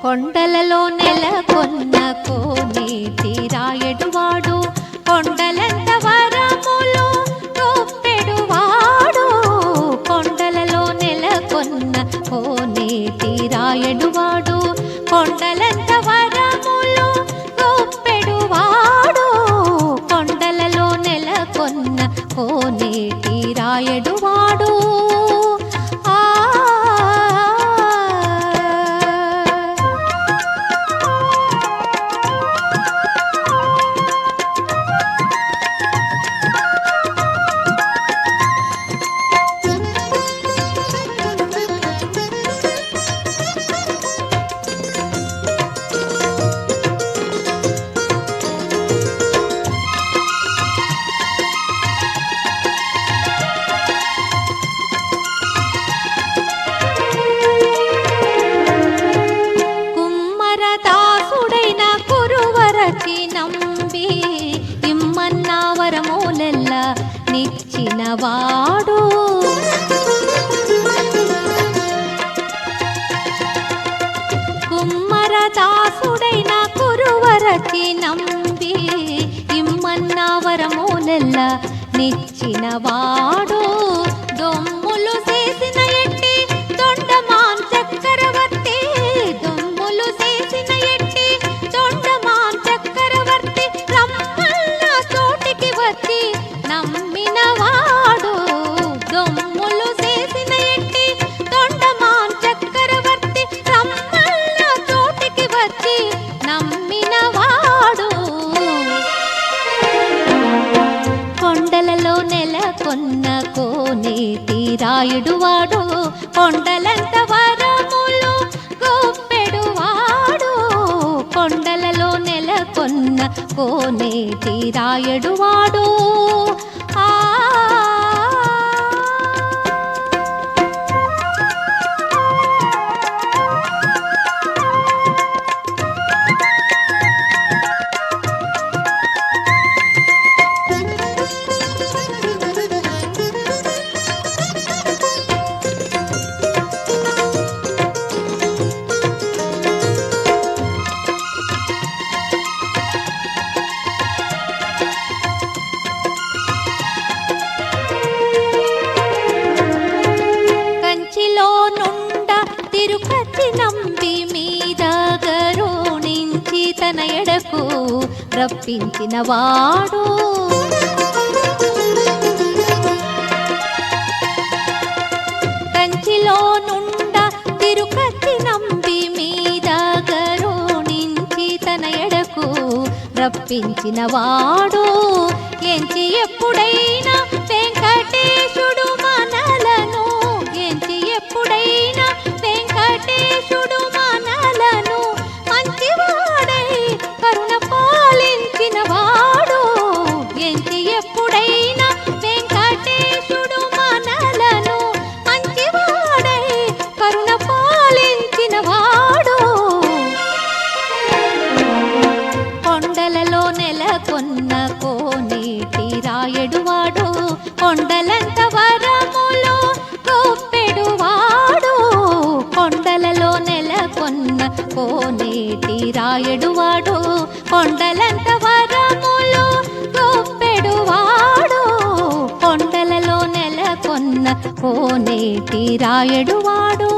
కొండలలో నెలకొన్న కోనేటి రాయడువాడు, కొండలంత వరములు గొప్పెడువాడు. కొండలలో నెలకొన్న కోనేటి రాయడువాడు, కొండలంత వరములు గొప్పెడువాడు. కొండలలో నెలకొన్న కోనేటి రాయడువాడు. నంబి ఇమ్మన్న వరములెల్ల నిచ్చినవాడు. కుమ్మరదాసుడైన కురువరచి నంబి ఇమ్మన్న వరములెల్ల నిచ్చినవాడు. దొమ్ములు చేసిన ఎట్టి దొండమాన్ చక్రవర్తి, దొమ్ములు చేసిన ఎట్టి దొండమాన్ చక్రవర్తి రమ్మన్న చోటికి వచ్చి నమ్మినవాడు. దొమ్ములు చేసిన ఎట్టి దొండమాన్ చక్రవర్తి రమ్మన్న చోటికి వచ్చి నమ్మినవాడు. కొండలలో నెలకొన్న కోనేటి రాయుడువాడు, కొండలంత వరములు గొప్పెడువాడు. కొండలలో నెలకొన్న కోనేటి రాయుడువాడు. కంచిలో నుండ తిరుపతి నంబి మీద గరుణించి తన ఎడకు రప్పించినవాడు. కంచిలో నుండ తిరుపతి నంబి మీద గరుణించి తన ఎడకు రప్పించినవాడు. ఎంచి ఎప్పుడైనా వెంకటేశుడు మనలను, ఎంచి ఎప్పుడైనా వెంకటేశుడు మనలను మంచివాడై కరుణ పాలించినవాడు. ఎంచి ఎప్పుడైనా వెంకటేశుడు మనలను మంచివాడై కరుణ పాలించినవాడు. కొండలలో నెలకొన్న కోనేటి రాయడువాడు, కొండలంత వరములు గొప్పెడువాడు. కొండలలో నెలకొన్న కోనేటి రాయడువాడు, కొండలంత వరములు గొప్పెడువాడు. కొండలలో నెలకొన్న కోనేటి రాయడువాడు.